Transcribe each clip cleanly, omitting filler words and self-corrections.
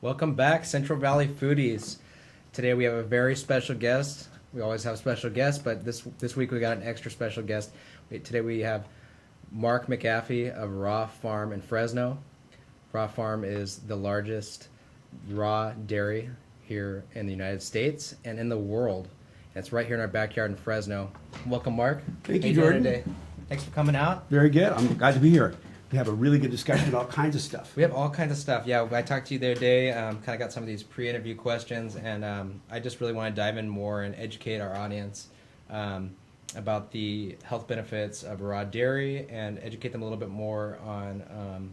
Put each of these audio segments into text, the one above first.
Welcome back, Central Valley Foodies. Today we have a very special guest. We always have special guests, but this week we got an extra special guest. Today we have Mark McAfee of Raw Farm in Fresno. Raw Farm is the largest raw dairy here in the United States and in the world. And it's right here in our backyard in Fresno. Welcome, Mark. Thank How you, doing Jordan. today? Thanks for coming out. Very good. I'm glad to be here. We have a really good discussion about all kinds of stuff. We have all kinds of stuff. Yeah, I talked to you the other day, kind of got some of these pre-interview questions, and I just really want to dive in more and educate our audience about the health benefits of raw dairy and educate them a little bit more on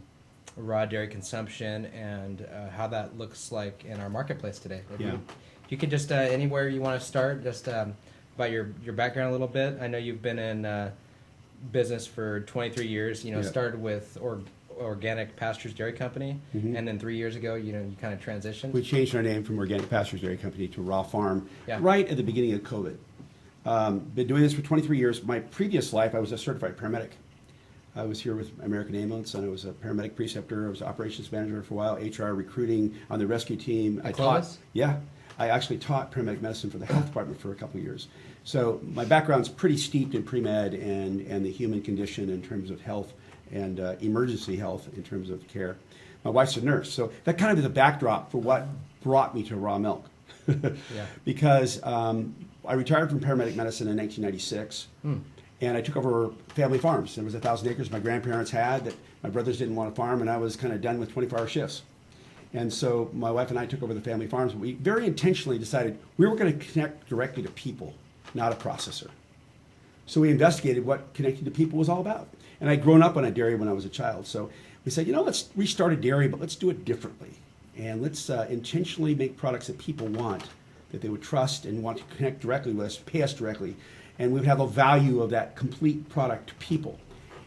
raw dairy consumption and how that looks like in our marketplace today. If you could just, anywhere you want to start, just about your background a little bit. I know you've been in business for 23 years. Started with Organic Pastures Dairy Company, and then 3 years ago, you kind of transitioned. We changed our name from Organic Pastures Dairy Company to Raw Farm right at the beginning of COVID. Been doing this for 23 years. My previous life, I was a certified paramedic. I was here with American Ambulance, and I was a paramedic preceptor. I was operations manager for a while, HR, recruiting on the rescue team. I actually taught paramedic medicine for the health department for a couple of years. So my background's pretty steeped in pre-med and the human condition in terms of health and emergency health in terms of care. My wife's a nurse, so that kind of is a backdrop for what brought me to raw milk. Because I retired from paramedic medicine in 1996, and I took over family farms. There was 1,000 acres my grandparents had that my brothers didn't want to farm, and I was kind of done with 24-hour shifts. And so my wife and I took over the family farms. We very intentionally decided we were going to connect directly to people, not a processor. So we investigated what connecting to people was all about. And I'd grown up on a dairy when I was a child. So we said, let's restart a dairy, but let's do it differently. And let's intentionally make products that people want, that they would trust and want to connect directly with us, pay us directly. And we would have a value of that complete product to people.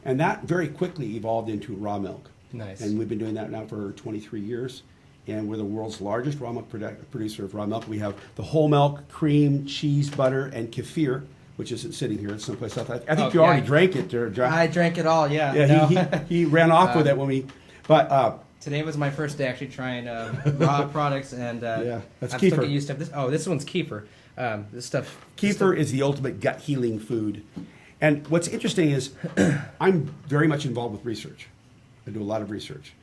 And that very quickly evolved into raw milk. Nice. And we've been doing that now for 23 years. And we're the world's largest raw milk producer of raw milk. We have the whole milk, cream, cheese, butter, and kefir, which isn't sitting here. It's someplace else. I think you already drank it. I drank it all, yeah. Yeah, he ran off with it when we... But today was my first day actually trying raw products, and that's I'm kefir. still getting used to this. Oh, this one's kefir. This stuff... Kefir is the ultimate gut-healing food. And what's interesting is I'm very much involved with research. I do a lot of research.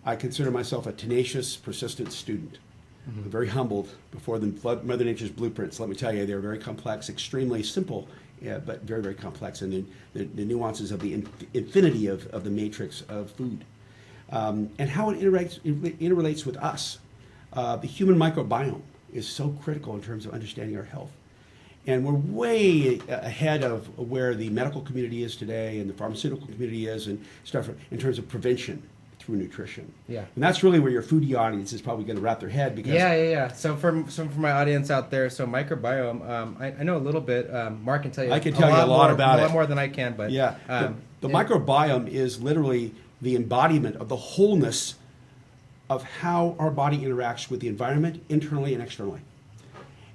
I consider myself a tenacious, persistent student. I'm very humbled before Mother Nature's blueprints. Let me tell you, they're very complex, extremely simple, but very, very complex, and the nuances of the infinity of the matrix of food. And how it interrelates with us. The human microbiome is so critical in terms of understanding our health. And we're way ahead of where the medical community is today and the pharmaceutical community is and stuff in terms of prevention through nutrition. Yeah. And that's really where your foodie audience is probably going to wrap their head because... Yeah. So for my audience out there, so microbiome, I know a little bit. Mark can tell you I can tell you a lot about it. A lot more than I can, but... Yeah. The microbiome is literally the embodiment of the wholeness of how our body interacts with the environment internally and externally.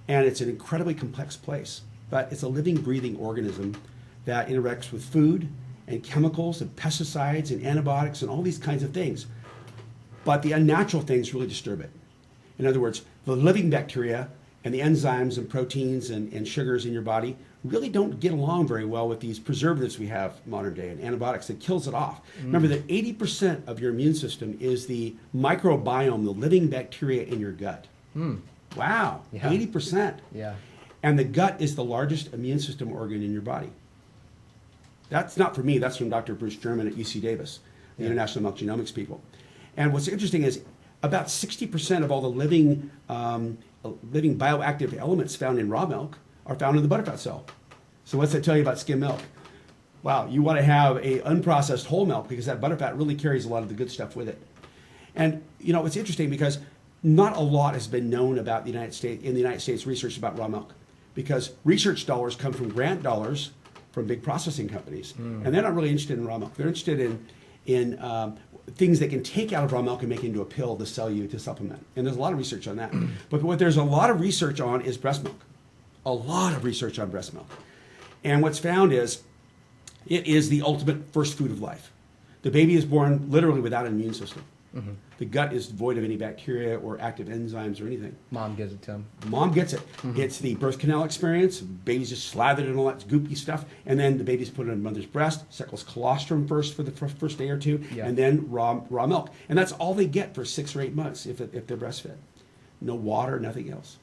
And it's an incredibly complex place, but it's a living, breathing organism that interacts with food and chemicals and pesticides and antibiotics and all these kinds of things. But the unnatural things really disturb it. In other words, the living bacteria and the enzymes and proteins and sugars in your body really don't get along very well with these preservatives we have modern day and antibiotics that kills it off. Remember that 80% of your immune system is the microbiome, the living bacteria in your gut. Wow, 80%. Yeah. And the gut is the largest immune system organ in your body. That's not for me, that's from Dr. Bruce German at UC Davis, the International Milk Genomics people. And what's interesting is about 60% of all the living bioactive elements found in raw milk are found in the butterfat cell. So what's that tell you about skim milk? Wow, you want to have a unprocessed whole milk because that butterfat really carries a lot of the good stuff with it. And it's interesting because not a lot has been known about the United States research about raw milk because research dollars come from grant dollars from big processing companies, and they're not really interested in raw milk. They're interested in things they can take out of raw milk and make into a pill to sell you to supplement. And there's a lot of research on that. But what there's a lot of research on is breast milk. A lot of research on breast milk. And what's found is it is the ultimate first food of life. The baby is born literally without an immune system. The gut is void of any bacteria or active enzymes or anything. Mom gives it to him. Mom gets it. It's the birth canal experience. Baby's just slathered in all that goopy stuff, and then the baby's put it on mother's breast, suckles colostrum first for the first day or two, and then raw milk. And that's all they get for 6 or 8 months if they're breastfed. No water, nothing else.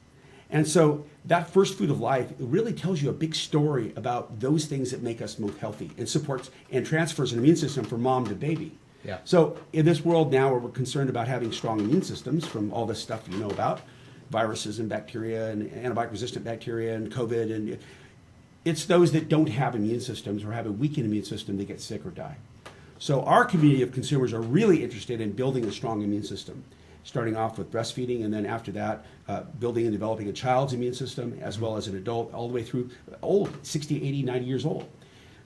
And so that first food of life, it really tells you a big story about those things that make us most healthy and supports and transfers an immune system from mom to baby. Yeah. So in this world now where we're concerned about having strong immune systems from all this stuff you know about, viruses and bacteria and antibiotic-resistant bacteria and COVID, and it's those that don't have immune systems or have a weakened immune system that get sick or die. So our community of consumers are really interested in building a strong immune system, starting off with breastfeeding, and then after that, building and developing a child's immune system as well as an adult, all the way through old, 60, 80, 90 years old.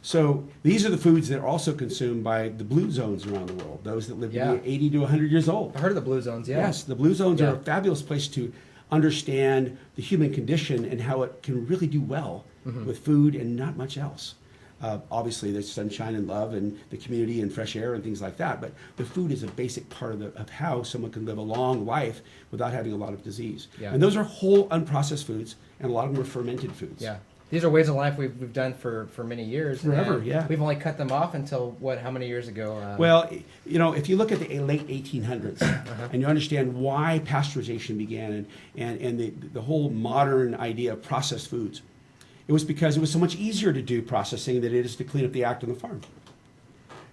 So these are the foods that are also consumed by the blue zones around the world, those that live to be 80 to 100 years old. I heard of the blue zones, yeah. Yes, the blue zones are a fabulous place to understand the human condition and how it can really do well with food and not much else. Obviously, there's sunshine and love and the community and fresh air and things like that, but the food is a basic part of how someone can live a long life without having a lot of disease. Yeah. And those are whole unprocessed foods, and a lot of them are fermented foods. Yeah. These are ways of life we've done for many years. Forever, yeah. We've only cut them off until, how many years ago? Well, if you look at the late 1800s and you understand why pasteurization began and the whole modern idea of processed foods, it was because it was so much easier to do processing than it is to clean up the act on the farm.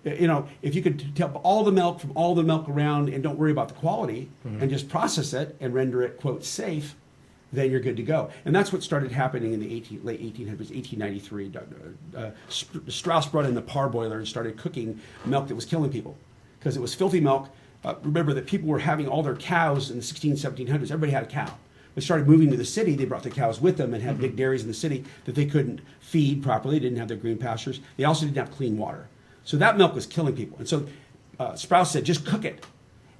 If you could take all the milk from all the milk around and don't worry about the quality and just process it and render it, quote, safe, then you're good to go. And that's what started happening in the late 1800s, 1893. Strauss brought in the parboiler and started cooking milk that was killing people because it was filthy milk. Remember that people were having all their cows in the 1700s. Everybody had a cow. They started moving to the city. They brought the cows with them and had big dairies in the city that they couldn't feed properly. They didn't have their green pastures. They also didn't have clean water. So that milk was killing people. And so Strauss said, just cook it.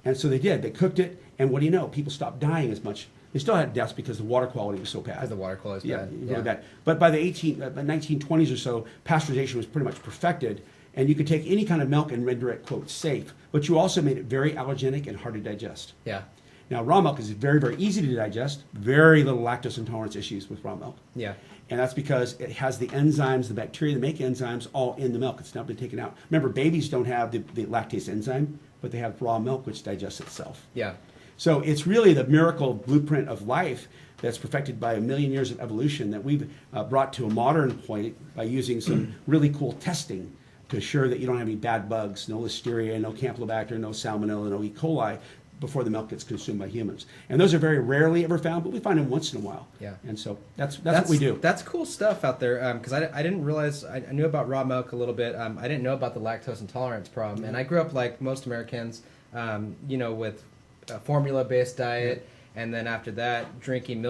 And so they did. They cooked it. And what do you know? People stopped dying as much. They still had deaths because the water quality was so bad. Because the water quality was bad. Really bad. But by the 1920s or so, pasteurization was pretty much perfected, and you could take any kind of milk and render it, quote, safe. But you also made it very allergenic and hard to digest. Yeah. Now, raw milk is very, very easy to digest. Very little lactose intolerance issues with raw milk. Yeah. And that's because it has the enzymes, the bacteria that make enzymes, all in the milk. It's not been taken out. Remember, babies don't have the lactase enzyme, but they have raw milk, which digests itself. Yeah. So it's really the miracle blueprint of life that's perfected by a million years of evolution that we've brought to a modern point by using some really cool testing to assure that you don't have any bad bugs, no listeria, no campylobacter, no salmonella, no E. coli before the milk gets consumed by humans. And those are very rarely ever found, but we find them once in a while. Yeah. And so that's what we do. That's cool stuff out there because I didn't realize, I knew about raw milk a little bit. I didn't know about the lactose intolerance problem. And I grew up like most Americans, with a formula-based diet, and then after that, drinking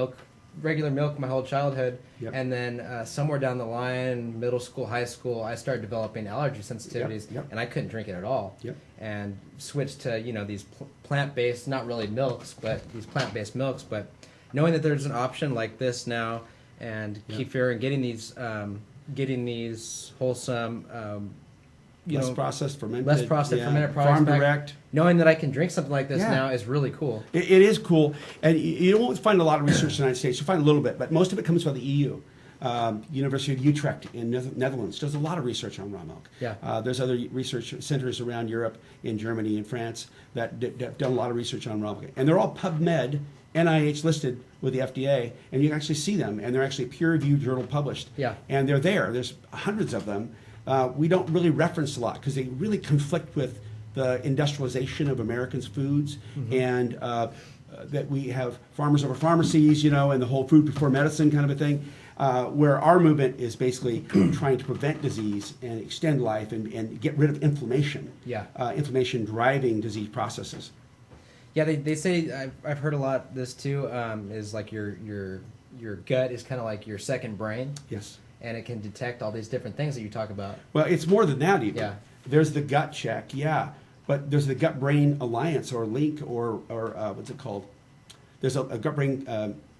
regular milk my whole childhood, and then somewhere down the line, middle school, high school, I started developing allergy sensitivities, and I couldn't drink it at all, and switched to these plant-based, not really milks, but these plant-based milks, but knowing that there's an option like this now, and kefir, and getting these wholesome less processed, fermented fermented products. Farm direct. Knowing that I can drink something like this now is really cool. It is cool. And you won't find a lot of research in the United States. You'll find a little bit, but most of it comes from the EU. University of Utrecht in Netherlands does a lot of research on raw milk. There's other research centers around Europe, in Germany, and France that have done a lot of research on raw milk. And they're all PubMed, NIH listed with the FDA, and you can actually see them, and they're actually peer-reviewed journal published. And they're there. There's hundreds of them. We don't really reference a lot because they really conflict with the industrialization of Americans' foods and that we have farmers over pharmacies, and the whole food before medicine kind of a thing, where our movement is basically trying to prevent disease and extend life and get rid of inflammation. Inflammation driving disease processes. Yeah, they say, I've heard a lot this too, is like your gut is kind of like your second brain. Yes. And it can detect all these different things that you talk about. Well, it's more than that even. There's the gut check, but there's the gut-brain alliance or link or what's it called? There's a gut-brain,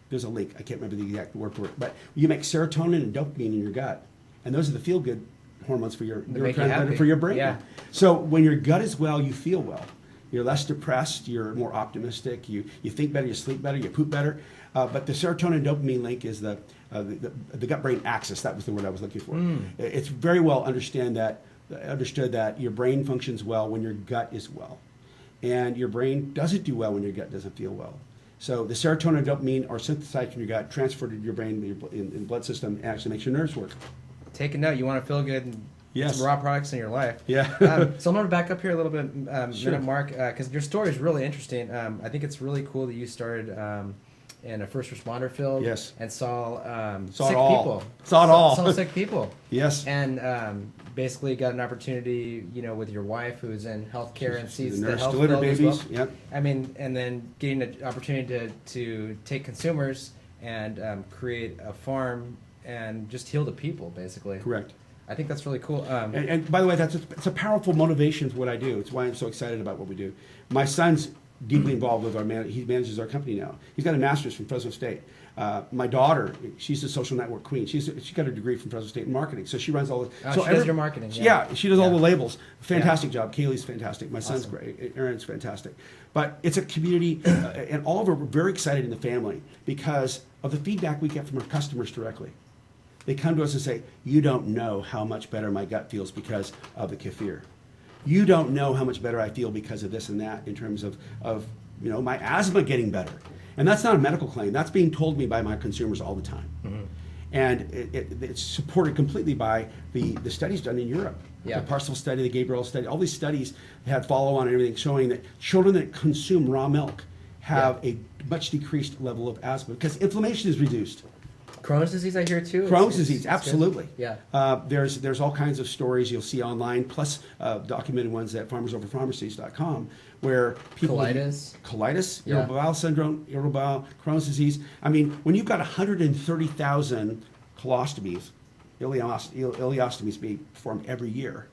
there's a link. I can't remember the exact word for it. But you make serotonin and dopamine in your gut. And those are the feel-good hormones for your neurotransmitter for your brain. So when your gut is well, you feel well. You're less depressed. You're more optimistic. You think better. You sleep better. You poop better. But the serotonin and dopamine link is the gut-brain axis. That was the word I was looking for. It's very well understood that your brain functions well when your gut is well, and your brain doesn't do well when your gut doesn't feel well. So the serotonin and dopamine are synthesized from your gut, transferred to your brain in the blood system, and actually makes your nerves work. Take a note. You want to feel good. And Yes. some raw products in your life. Yeah. So I'm going to back up here a little bit, Sure. minute mark, because your story is really interesting. I think it's really cool that you started in a first responder field. Yes. And saw Saw sick it all. people. Saw it all. Saw sick people. Yes. And basically got an opportunity, with your wife who's in healthcare and sees the the nurse health delivered field as babies. well. Yep. I mean, and then getting the opportunity to take consumers and create a farm and just heal the people, basically. Correct. I think that's really cool. And by the way, it's a powerful motivation for what I do. It's why I'm so excited about what we do. My son's deeply involved with he manages our company now. He's got a master's from Fresno State. My daughter, she's a social network queen. She got a degree from Fresno State in marketing, so she runs all the. She does your marketing. Yeah, she does all Yeah. the labels. Fantastic job. Kaylee's fantastic. My son's Awesome. great. Aaron's fantastic. But it's a community, and all of us are very excited in the family because of the feedback we get from our customers directly. They come to us and say, "You don't know how much better my gut feels because of the kefir. You don't know how much better I feel because of this and that in terms of my asthma getting better." And that's not a medical claim. That's being told me by my consumers all the time. Mm-hmm. And it's supported completely by the studies done in Europe. Yeah. The Parcel study, the Gabriel study, all these studies had follow-on and everything showing that children that consume raw milk have a much decreased level of asthma because inflammation is reduced. Crohn's disease, I hear too. Crohn's disease, absolutely. Yeah. There's all kinds of stories you'll see online, plus documented ones at farmersoverpharmacies.com, where people colitis, Yeah. irritable bowel syndrome, irritable bowel, Crohn's disease. I mean, when you've got 130,000 colostomies, ileostomies being performed every year,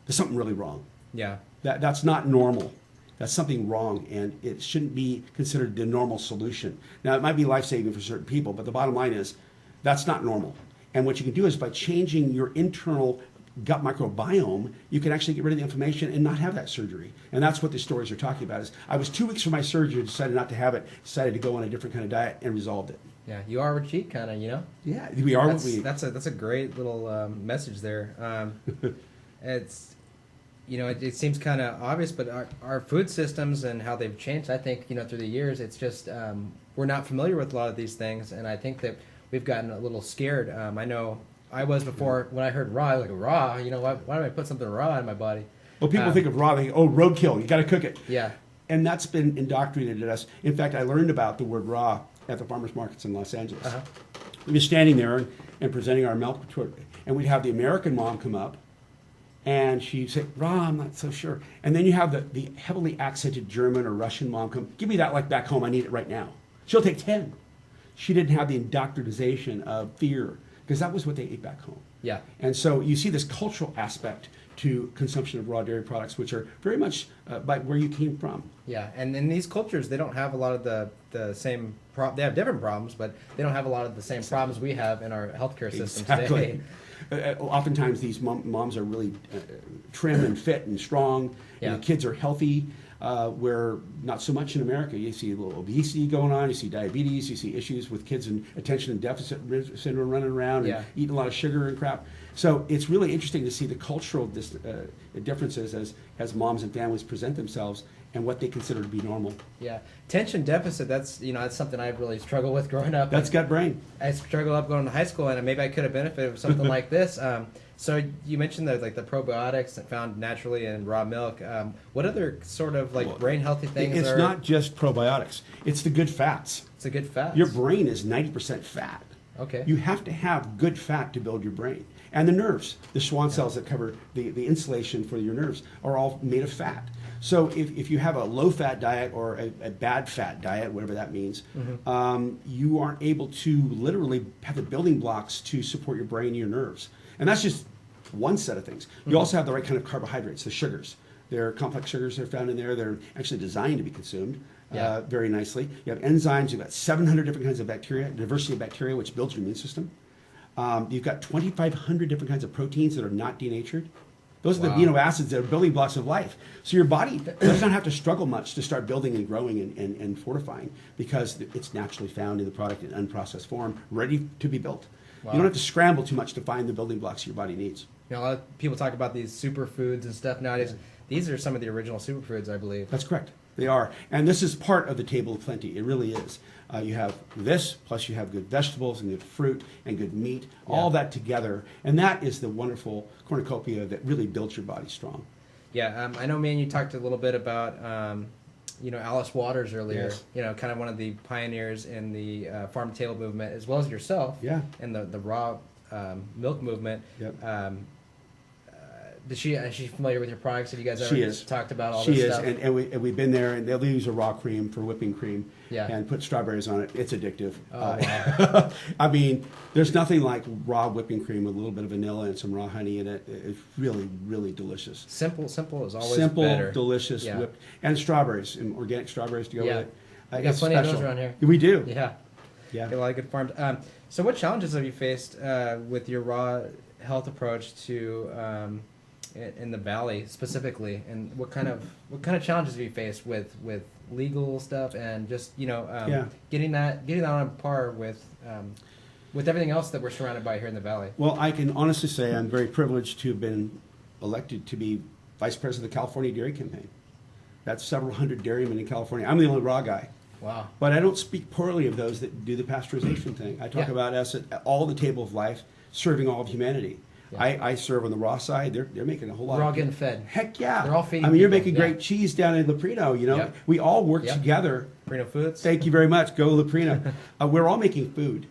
there's something really wrong. Yeah. That's not normal. That's something wrong, and it shouldn't be considered the normal solution. Now, it might be life-saving for certain people, but the bottom line is that's not normal. And what you can do is by changing your internal gut microbiome, you can actually get rid of the inflammation and not have that surgery. And that's what the stories are talking about. Is I was 2 weeks from my surgery, decided not to have it, decided to go on a different kind of diet, and resolved it. Yeah, you are what you eat, kind of, Yeah, we are that's, what we eat. That's a great little message there. It's it seems kind of obvious, but our food systems and how they've changed, I think through the years, it's just we're not familiar with a lot of these things, and I think that we've gotten a little scared. I know I was before when I heard raw, I was like raw. Why do I put something raw in my body? Well, people think of raw, they think, roadkill, you got to cook it. Yeah. And that's been indoctrinated at us. In fact, I learned about the word raw at the farmers markets in Los Angeles. Uh-huh. We were standing there and presenting our milk to her, and we'd have the American mom come up, and she'd say, raw, I'm not so sure. And then you have the heavily accented German or Russian mom come, give me that like back home, I need it right now. She'll take 10. She didn't have the indoctrination of fear, because that was what they ate back home. Yeah. And so you see this cultural aspect to consumption of raw dairy products, which are very much by where you came from. Yeah, and in these cultures, they don't have a lot of the same. They have different problems, but they don't have a lot of the same problems we have in our healthcare system today. Oftentimes, these moms are really trim and fit and strong, Yeah. and the kids are healthy. Where not so much in America. You see a little obesity going on, you see diabetes, you see issues with kids and attention and deficit syndrome running around and Yeah. eating a lot of sugar and crap. So it's really interesting to see the cultural differences as moms and families present themselves and what they consider to be normal. Yeah, attention deficit. That's that's something I really struggle with growing up. That's gut brain. I struggled up going to high school, and maybe I could have benefited from something like this. So you mentioned the probiotics that found naturally in raw milk. What other sort of brain healthy things? It's not just probiotics. It's the good fats. It's a good fat. Your brain is 90% fat. Okay. You have to have good fat to build your brain. And the nerves, the Schwann cells that cover the insulation for your nerves, are all made of fat. So if you have a low-fat diet or a bad fat diet, whatever that means, you aren't able to literally have the building blocks to support your brain and your nerves. And that's just one set of things. You also have the right kind of carbohydrates, the sugars. There are complex sugars that are found in there. They're actually designed to be consumed very nicely. You have enzymes. You've got 700 different kinds of bacteria, diversity of bacteria, which builds your immune system. You've got 2,500 different kinds of proteins that are not denatured. Those are the Wow. amino acids that are building blocks of life. So your body does not have to struggle much to start building and growing and fortifying, because it's naturally found in the product in unprocessed form, ready to be built. Wow. You don't have to scramble too much to find the building blocks your body needs. You know, a lot of people talk about these superfoods and stuff nowadays. These are some of the original superfoods, I believe. That's correct. They are. And this is part of the table of plenty. It really is. You have this, plus you have good vegetables and good fruit and good meat, all that together. And that is the wonderful cornucopia that really builds your body strong. Yeah, I know, man, you talked a little bit about, Alice Waters earlier, Yes. kind of one of the pioneers in the farm to table movement, as well as yourself, Yeah. and the raw milk movement. Yep. Is she familiar with your products? Have you guys ever She is. talked about all She this is, stuff? and we've been there, and they'll use a raw cream for whipping cream, Yeah. and put strawberries on it. It's addictive. Oh, wow. I mean, there's nothing like raw whipping cream with a little bit of vanilla and some raw honey in it. It's really, really delicious. Simple is always Simple, better. delicious, Yeah. whipped, and strawberries, and organic strawberries to go Yeah. with it. We got It's plenty of special. those around here. We do. Yeah. Yeah. Got a lot of good farms. So what challenges have you faced with your raw health approach to in the valley specifically, and what kind of challenges have you faced with legal stuff and just getting that on par with everything else that we're surrounded by here in the valley? Well, I can honestly say I'm very privileged to have been elected to be vice president of the California Dairy Campaign. That's several hundred dairymen in California. I'm the only raw guy. Wow. But I don't speak poorly of those that do the pasteurization thing. I talk Yeah. about us at all the table of life, serving all of humanity. Yeah. I serve on the raw side. They're making a whole lot. We're all of getting fed. Heck yeah! They're all feeding I mean, you're people. making Yeah. great cheese down in Leprino. You know, Yep. we all work Yep. together. Reno Foods. Thank you very much. Go Leprino. We're all making food.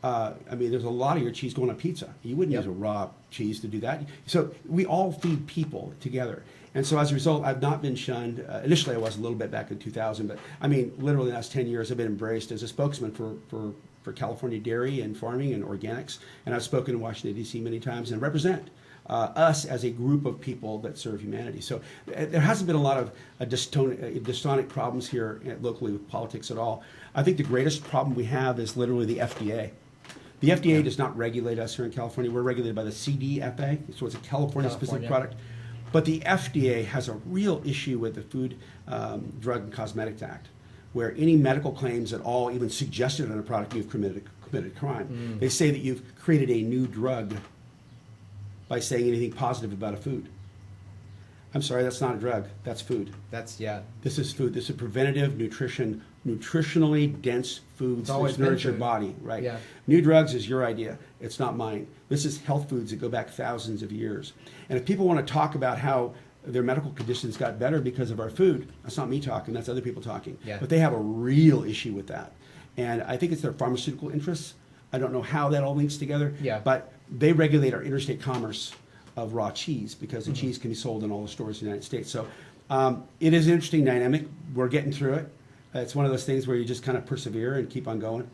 I mean, there's a lot of your cheese going on pizza. You wouldn't Yep. use a raw cheese to do that. So we all feed people together. And so as a result, I've not been shunned. Initially, I was a little bit back in 2000, but I mean, literally the last 10 years, I've been embraced as a spokesman for California dairy and farming and organics. And I've spoken in Washington, D.C. many times and represent us as a group of people that serve humanity. So there hasn't been a lot of dystonic problems here locally with politics at all. I think the greatest problem we have is literally the FDA. The FDA does not regulate us here in California. We're regulated by the CDFA, so it's a California-specific product. But the FDA has a real issue with the Food, Drug, and Cosmetics Act, where any medical claims at all, even suggested on a product, you've committed a crime. They say that you've created a new drug by saying anything positive about a food. I'm sorry, that's not a drug. That's food. This This is food. This is preventative nutrition, nutritionally dense foods always that been nourish your food. body, right? Yeah. New drugs is your idea. It's not mine. This is health foods that go back thousands of years. And if people want to talk about how their medical conditions got better because of our food, that's not me talking, that's other people talking. Yeah. But they have a real issue with that. And I think it's their pharmaceutical interests. I don't know how that all links together. Yeah. But they regulate our interstate commerce of raw cheese because the cheese can be sold in all the stores in the United States. So it is an interesting dynamic. We're getting through it. It's one of those things where you just kind of persevere and keep on going.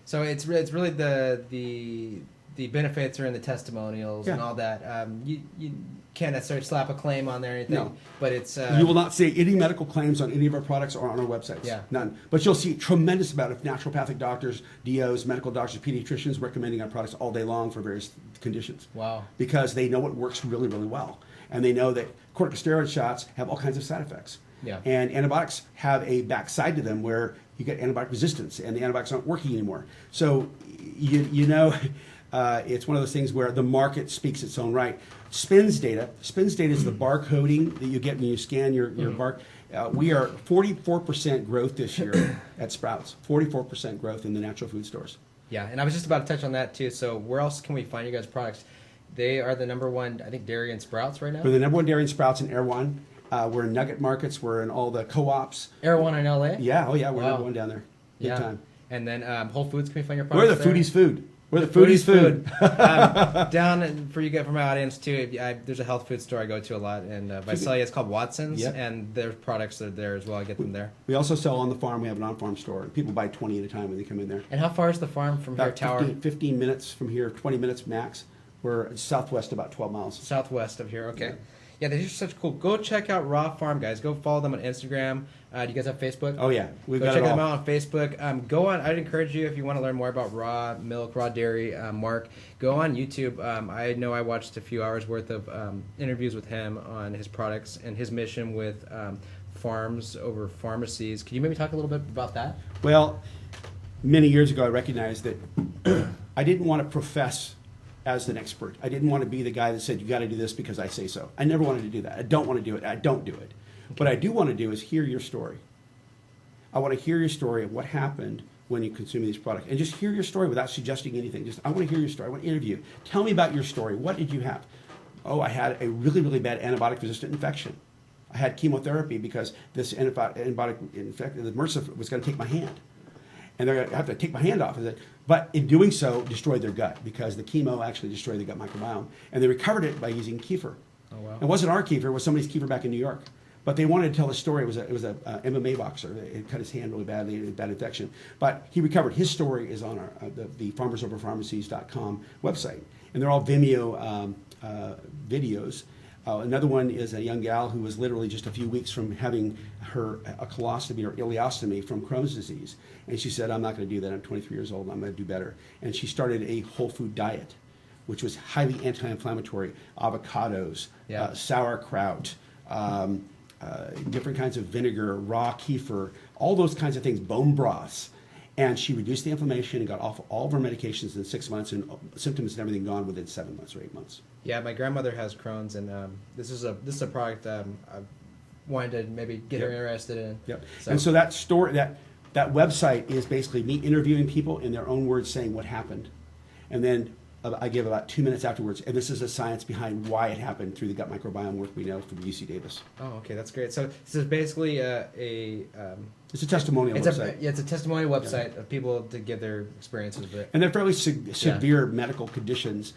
So it's really the benefits are in the testimonials and Yeah. all that. You can't necessarily slap a claim on there or anything, No. but it's You will not see any medical claims on any of our products or on our websites. Yeah. None. But you'll see a tremendous amount of naturopathic doctors, DOs, medical doctors, pediatricians recommending our products all day long for various conditions. Wow. Because they know it works really, really well. And they know that corticosteroid shots have all kinds of side effects. Yeah. And antibiotics have a backside to them where you get antibiotic resistance and the antibiotics aren't working anymore. So, it's one of those things where the market speaks its own right. SPINS data is the barcoding that you get when you scan your bar. We are 44% growth this year at Sprouts. 44% growth in the natural food stores. Yeah, and I was just about to touch on that too. So where else can we find you guys' products? They are the number one, I think, dairy and Sprouts right now. We're the number one dairy and Sprouts in Erewhon. We're in Nugget Markets. We're in all the co-ops. Erewhon in LA? Yeah, oh yeah, we're Wow. number one down there. Big Yeah. time. And then Whole Foods, can we find your We're products the there? foodies food. We're the foodies food. Down for you guys from my audience too. There's a health food store I go to a lot in Visalia. It's called Watson's, Yep. and their products are there as well. I get them there. We also sell on the farm. We have an on-farm store. People buy 20 at a time when they come in there. And how far is the farm from here, About Tower? 15 minutes from here, 20 minutes max. We're southwest about 12 miles. Southwest of here. Okay. Yeah, they're just such cool. Go check out Raw Farm, guys. Go follow them on Instagram. Do you guys have Facebook? Oh yeah, we've Go got check it all. them out on Facebook. Go on. I'd encourage you if you want to learn more about raw milk, raw dairy. Mark, go on YouTube. I know I watched a few hours worth of interviews with him on his products and his mission with farms over pharmacies. Can you maybe talk a little bit about that? Well, many years ago, I recognized that I didn't want to profess as an expert. I didn't want to be the guy that said, you got to do this because I say so. I never wanted to do that. I don't want to do it. I don't do it. What I do want to do is hear your story. I want to hear your story of what happened when you consume these products. And just hear your story without suggesting anything. Just, I want to hear your story. I want to interview. Tell me about your story. What did you have? Oh, I had a really, really bad antibiotic-resistant infection. I had chemotherapy because this antibiotic infection, the MRSA, was going to take my hand. And they're going to have to take my hand off of it. But in doing so, destroyed their gut because the chemo actually destroyed the gut microbiome. And they recovered it by using kefir. Oh, wow. It wasn't our kefir. It was somebody's kefir back in New York. But they wanted to tell the story. It was a MMA boxer. It cut his hand really badly, bad infection. But he recovered. His story is on the farmersoverpharmacies.com website. And they're all Vimeo videos. Another one is a young gal who was literally just a few weeks from having a colostomy or ileostomy from Crohn's disease. And she said, I'm not going to do that. I'm 23 years old. I'm going to do better. And she started a whole food diet, which was highly anti-inflammatory. Avocados, sauerkraut, different kinds of vinegar, raw kefir, all those kinds of things, bone broths. And she reduced the inflammation and got off all of her medications in 6 months, and symptoms and everything gone within 7 months or 8 months. Yeah, my grandmother has Crohn's, and this is a product I wanted to maybe get her interested in. Yep. So. And so that story, that website is basically me interviewing people in their own words, saying what happened, and then I give about 2 minutes afterwards, and this is the science behind why it happened through the gut microbiome work we know from UC Davis. Oh, okay, that's great. So this is basically It's a testimonial website. It's a testimonial website of people to give their experiences with it. And they're fairly severe medical conditions.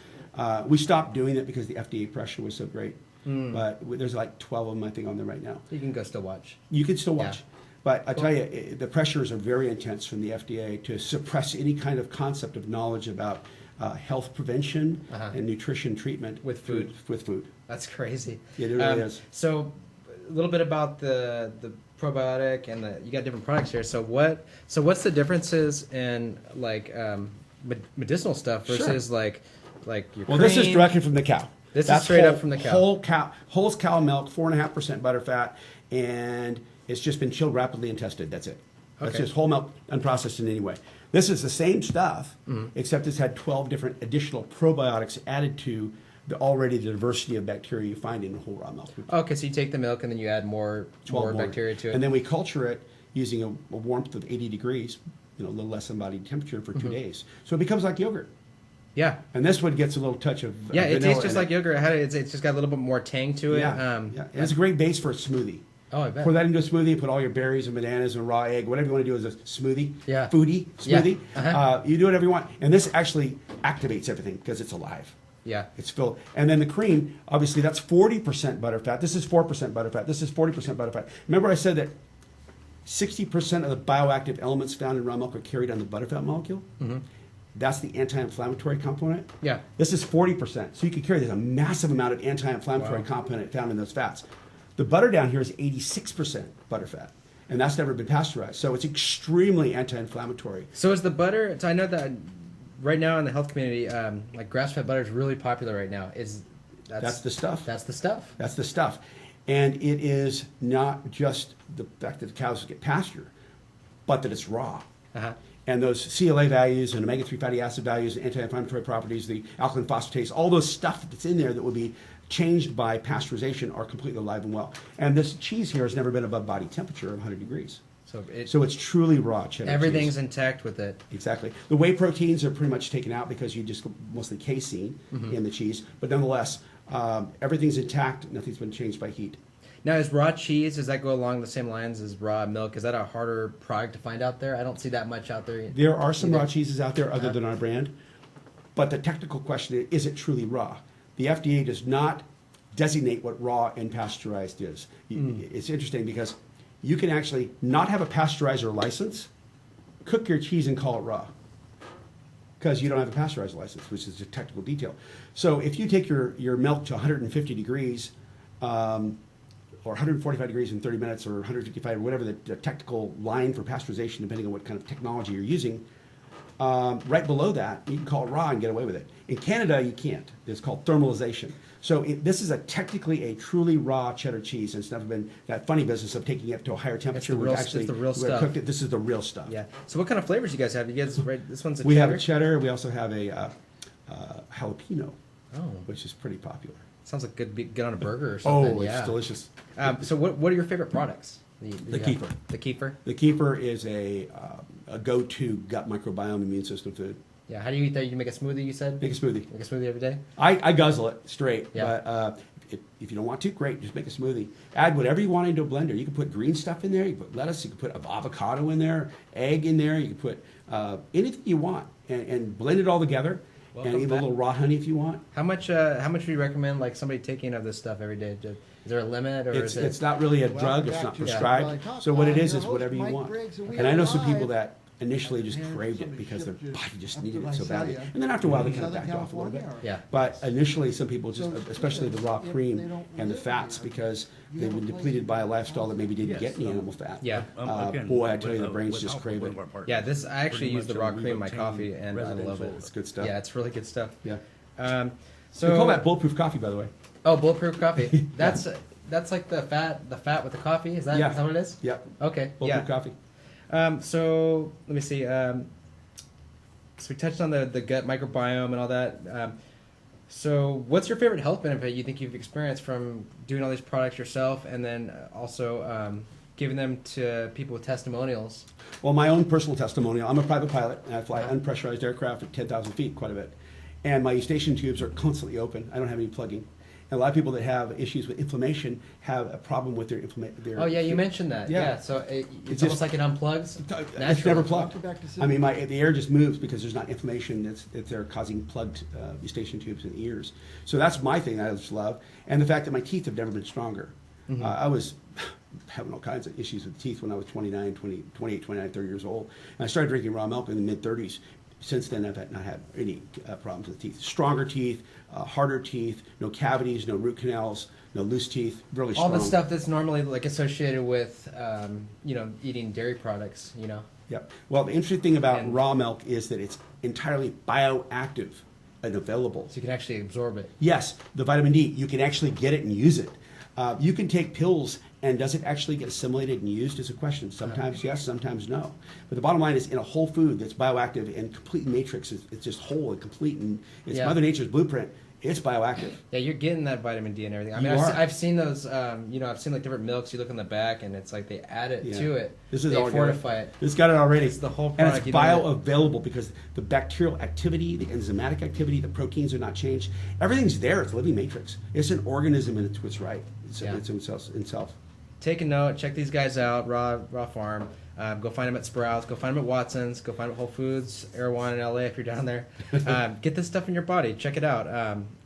We stopped doing it because the FDA pressure was so great. But there's like 12 of them, I think, on there right now. You can go still watch. You can still watch. Yeah. But I tell you, the pressures are very intense from the FDA to suppress any kind of concept of knowledge about health prevention and nutrition treatment with food. With food. That's crazy. It really is. So, a little bit about the probiotic and you got different products here. So what's the differences in like medicinal stuff versus like your Well, cream? this is directly from the cow. That's straight up from the cow. Whole cow milk, 4.5% butter fat, and it's just been chilled rapidly and tested. That's it. That's Okay. just whole milk, unprocessed in any way. This is the same stuff, except it's had 12 different additional probiotics added to the diversity of bacteria you find in whole raw milk. Okay, so you take the milk and then you add more bacteria to it. And then we culture it using a warmth of 80 degrees, a little less than body temperature for 2 days. So it becomes like yogurt. Yeah. And this one gets a little touch of it vanilla tastes just in like yogurt. It's just got a little bit more tang to it. Yeah. And it's a great base for a smoothie. Oh, I bet. Pour that into a smoothie, put all your berries and bananas and raw egg, whatever you want to do as a smoothie. Yeah. Foodie smoothie. Yeah. You do whatever you want. And this actually activates everything because it's alive. Yeah. It's filled. And then the cream, obviously, that's 40% butterfat. This is 4% butterfat. This is 40% butterfat. Remember I said that 60% of the bioactive elements found in raw milk are carried on the butterfat molecule? Mm-hmm. That's the anti-inflammatory component. Yeah. This is 40%. So you can carry, there's a massive amount of anti-inflammatory component found in those fats. The butter down here is 86% butterfat, and that's never been pasteurized. So it's extremely anti-inflammatory. So is the butter, so I know that right now in the health community, like grass-fed butter is really popular right now. That's the stuff. That's the stuff. That's the stuff. And it is not just the fact that the cows get pasture, but that it's raw. Uh-huh. And those CLA values and omega-3 fatty acid values, and anti-inflammatory properties, the alkaline phosphatase, all those stuff that's in there that would be changed by pasteurization are completely alive and well. And this cheese here has never been above body temperature of 100 degrees. So it's truly raw cheddar everything's cheese. intact with it. Exactly. The whey proteins are pretty much taken out because you just go mostly casein in the cheese. But nonetheless, everything's intact. Nothing's been changed by heat. Now, is raw cheese, does that go along the same lines as raw milk? Is that a harder product to find out there? I don't see that much out there. There are some raw cheeses out there other than our brand. But the technical question is it truly raw? The FDA does not designate what raw and pasteurized is. It's interesting because you can actually not have a pasteurizer license, cook your cheese and call it raw because you don't have a pasteurizer license, which is a technical detail. So if you take your milk to 150 degrees or 145 degrees in 30 minutes, or 155, whatever the technical line for pasteurization, depending on what kind of technology you're using. Right below that, you can call it raw and get away with it. In Canada, you can't. It's called thermalization. So this is technically a truly raw cheddar cheese, and it's never been that funny business of taking it to a higher temperature. It's the real stuff. Cooked it. This is the real stuff. Yeah. So what kind of flavors you guys have? You guys, right? This one's We cheddar? have a cheddar. We also have a jalapeno, Oh, which is pretty popular. sounds like good on a burger or something. Oh, yeah. it's delicious. So what are your favorite products? The kefir. The kefir? The kefir is a go-to gut microbiome immune system food. Yeah. How do you eat that? You make a smoothie, you said? Make a smoothie. Make a smoothie every day? I guzzle it straight, Yeah. but if you don't want to, great, just make a smoothie. Add whatever you want into a blender. You can put green stuff in there, you can put lettuce, you can put avocado in there, egg in there, you can put anything you want, and blend it all together, and even a little raw honey if you want. How much would you recommend like somebody taking of this stuff every day? Is there a limit, or is it? It's not really a drug, it's not prescribed, so what it is whatever you want. And I know some people that initially just craved it because their body just needed it so badly. And then after a while, they kind of backed off a little bit. Yeah. But initially, some people just, especially the raw cream and the fats, because they've been depleted by a lifestyle that maybe didn't get any animal fat. Yeah. Boy, I tell you, the brains just crave it. Yeah, I actually use the raw cream in my coffee, and I love it. It's good stuff. Yeah, it's really good stuff. Yeah. So We call that bulletproof coffee, by the way. Oh, bulletproof coffee. That's like the fat with the coffee. Is that what it is? Yep. Okay. Bulletproof coffee. So let me see. So we touched on the gut microbiome and all that. So what's your favorite health benefit you think you've experienced from doing all these products yourself, and then also giving them to people with testimonials? Well, my own personal testimonial, I'm a private pilot, and I fly unpressurized aircraft at 10,000 feet quite a bit. And my eustachian tubes are constantly open. I don't have any plugging. And a lot of people that have issues with inflammation have a problem with their inflammation. Oh, yeah, you mentioned that. Yeah, so it's almost like it unplugs. It's never plugged. I mean, the air just moves because there's not inflammation that's there causing plugged eustachian tubes in the ears. So that's my thing that I just love. And the fact that my teeth have never been stronger. Mm-hmm. I was having all kinds of issues with teeth when I was 28, 29, 30 years old. And I started drinking raw milk in the mid-30s. Since then, I've not had any problems with teeth. Stronger teeth, harder teeth, no cavities, no root canals, no loose teeth, really strong. All the stuff that's normally like associated with, eating dairy products, Yep. Well, the interesting thing about raw milk is that it's entirely bioactive and available. So you can actually absorb it. Yes, the vitamin D, you can actually get it and use it. You can take pills, and does it actually get assimilated and used is a question. Sometimes yes, sometimes no. But the bottom line is, in a whole food that's bioactive and complete matrix, it's just whole and complete, and it's Mother Nature's blueprint. It's bioactive. Yeah, you're getting that vitamin D and everything. I mean, I've seen those. I've seen like different milks. You look on the back, and it's like they add it to it. This is they all fortify it. It's got it already. It's the whole and product. it's bioavailable because the bacterial activity, the enzymatic activity, the proteins are not changed. Everything's there. It's a living matrix. It's an organism, and it's what's right. It's itself. Take a note. Check these guys out. Raw Farm. Go find them at Sprouts. Go find them at Watson's. Go find them at Whole Foods, Erewhon in LA if you're down there. Get this stuff in your body. Check it out.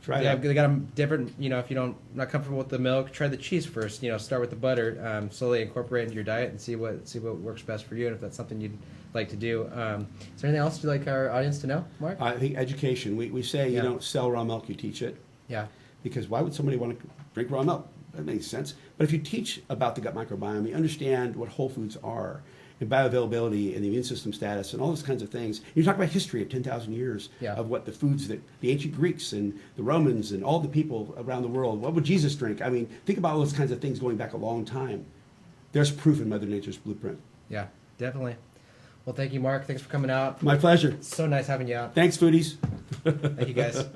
Try it. They got them different. If you not comfortable with the milk, try the cheese first. Start with the butter. Slowly incorporate it into your diet and see what works best for you, and if that's something you'd like to do. Is there anything else you'd like our audience to know, Mark? I think education. We say you don't sell raw milk, you teach it. Yeah. Because why would somebody want to drink raw milk? That makes sense. But if you teach about the gut microbiome, you understand what whole foods are, and bioavailability and the immune system status and all those kinds of things. You talk about history of 10,000 years of what the foods that the ancient Greeks and the Romans and all the people around the world, what would Jesus drink? I mean, think about all those kinds of things going back a long time. There's proof in Mother Nature's blueprint. Yeah, definitely. Well, thank you, Mark. Thanks for coming out. My pleasure. So nice having you out. Thanks, foodies. Thank you, guys.